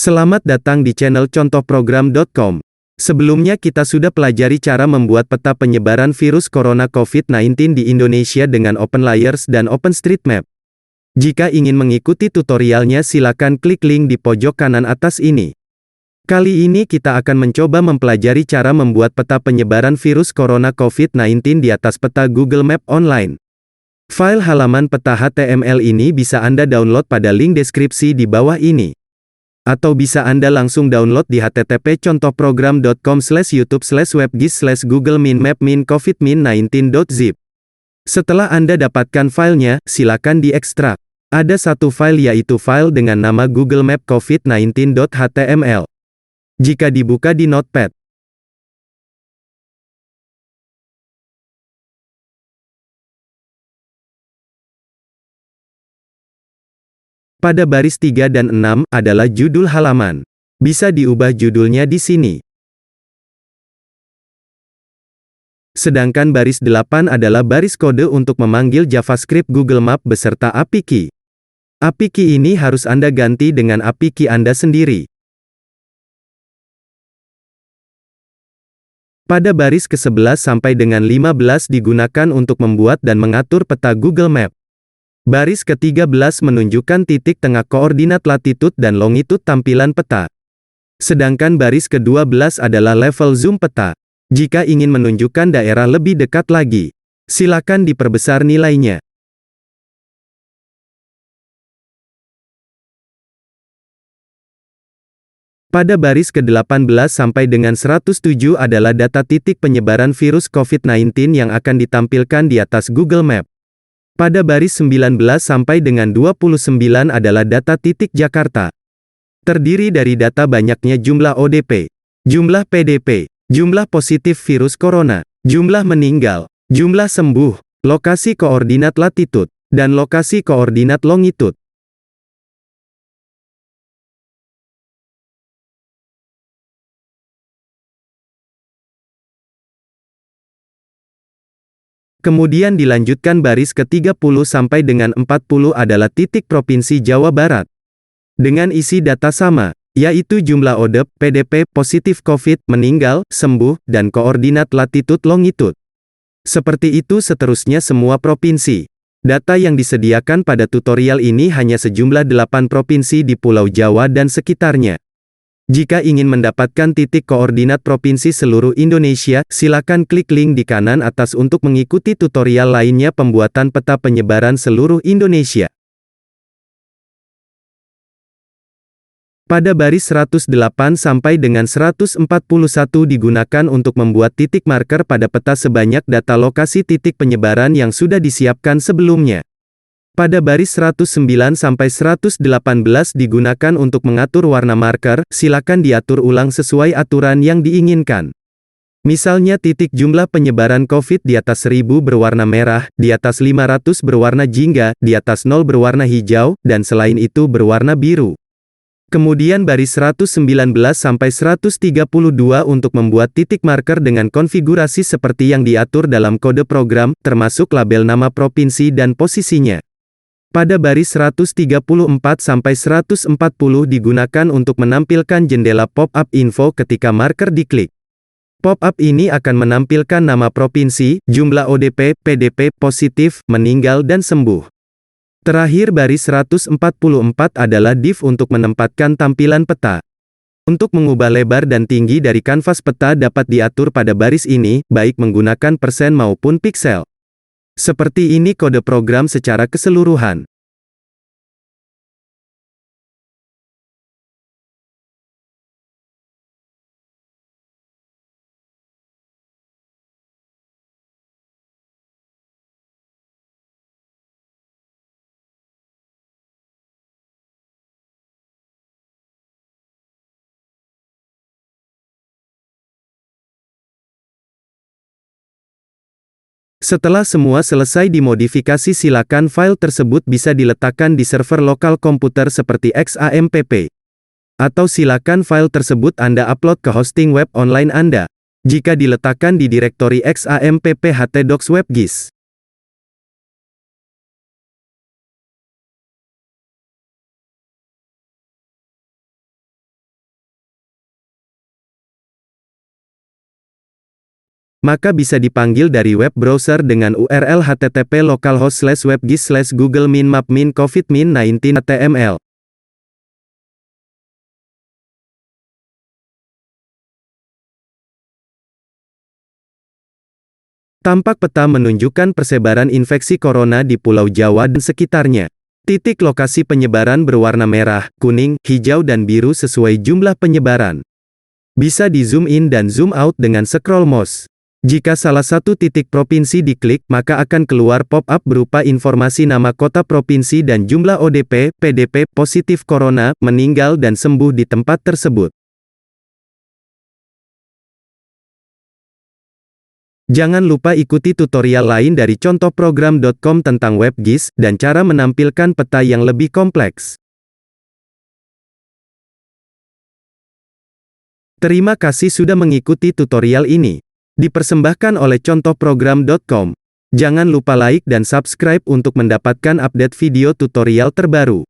Selamat datang di channel contohprogram.com. Sebelumnya kita sudah pelajari cara membuat peta penyebaran virus corona COVID-19 di Indonesia dengan OpenLayers dan OpenStreetMap. Jika ingin mengikuti tutorialnya silakan klik link di pojok kanan atas ini. Kali ini kita akan mencoba mempelajari cara membuat peta penyebaran virus corona COVID-19 di atas peta Google Map online. File halaman peta HTML ini bisa Anda download pada link deskripsi di bawah ini. Atau bisa Anda langsung download di http://youtube/webgis/google-min-map-min-covid-min-19.zip. Setelah Anda dapatkan filenya, silakan diekstrak. Ada satu file yaitu file dengan nama Google Map COVID-19.html. Jika dibuka di Notepad, pada baris 3 dan 6 adalah judul halaman. Bisa diubah judulnya di sini. Sedangkan baris 8 adalah baris kode untuk memanggil JavaScript Google Map beserta API key. API key ini harus Anda ganti dengan API key Anda sendiri. Pada baris ke-11 sampai dengan 15 digunakan untuk membuat dan mengatur peta Google Map. Baris ke-13 menunjukkan titik tengah koordinat latitude dan longitude tampilan peta. Sedangkan baris ke-12 adalah level zoom peta. Jika ingin menunjukkan daerah lebih dekat lagi, silakan diperbesar nilainya. Pada baris ke-18 sampai dengan 107 adalah data titik penyebaran virus COVID-19 yang akan ditampilkan di atas Google Map. Pada baris 19 sampai dengan 29 adalah data titik Jakarta. Terdiri dari data banyaknya jumlah ODP, jumlah PDP, jumlah positif virus corona, jumlah meninggal, jumlah sembuh, lokasi koordinat latitude, dan lokasi koordinat longitude. Kemudian dilanjutkan baris ke-30 sampai dengan 40 adalah titik Provinsi Jawa Barat. Dengan isi data sama, yaitu jumlah ODP, PDP, positif COVID, meninggal, sembuh, dan koordinat latitude longitude. Seperti itu seterusnya semua provinsi. Data yang disediakan pada tutorial ini hanya sejumlah 8 provinsi di Pulau Jawa dan sekitarnya. Jika ingin mendapatkan titik koordinat provinsi seluruh Indonesia, silakan klik link di kanan atas untuk mengikuti tutorial lainnya pembuatan peta penyebaran seluruh Indonesia. Pada baris 108 sampai dengan 141 digunakan untuk membuat titik marker pada peta sebanyak data lokasi titik penyebaran yang sudah disiapkan sebelumnya. Pada baris 109 sampai 118 digunakan untuk mengatur warna marker, silakan diatur ulang sesuai aturan yang diinginkan. Misalnya titik jumlah penyebaran COVID di atas 1000 berwarna merah, di atas 500 berwarna jingga, di atas 0 berwarna hijau, dan selain itu berwarna biru. Kemudian baris 119 sampai 132 untuk membuat titik marker dengan konfigurasi seperti yang diatur dalam kode program, termasuk label nama provinsi dan posisinya. Pada baris 134 sampai 140 digunakan untuk menampilkan jendela pop-up info ketika marker diklik. Pop-up ini akan menampilkan nama provinsi, jumlah ODP, PDP, positif, meninggal dan sembuh. Terakhir baris 144 adalah div untuk menempatkan tampilan peta. Untuk mengubah lebar dan tinggi dari kanvas peta dapat diatur pada baris ini, baik menggunakan persen maupun piksel. Seperti ini kode program secara keseluruhan. Setelah semua selesai dimodifikasi silakan file tersebut bisa diletakkan di server lokal komputer seperti XAMPP. Atau silakan file tersebut Anda upload ke hosting web online Anda. Jika diletakkan di direktori XAMPP htdocs webgis. maka bisa dipanggil dari web browser dengan URL http localhost/webgis/google-min-covid-19 Tampak peta menunjukkan persebaran infeksi corona di Pulau Jawa dan sekitarnya. Titik lokasi penyebaran berwarna merah, kuning, hijau dan biru sesuai jumlah penyebaran. Bisa di zoom in dan zoom out dengan scroll mouse. Jika salah satu titik provinsi diklik, maka akan keluar pop-up berupa informasi nama kota provinsi dan jumlah ODP, PDP, positif corona, meninggal dan sembuh di tempat tersebut. Jangan lupa ikuti tutorial lain dari contohprogram.com tentang WebGIS, dan cara menampilkan peta yang lebih kompleks. Terima kasih sudah mengikuti tutorial ini. Dipersembahkan oleh contohprogram.com. Jangan lupa like dan subscribe untuk mendapatkan update video tutorial terbaru.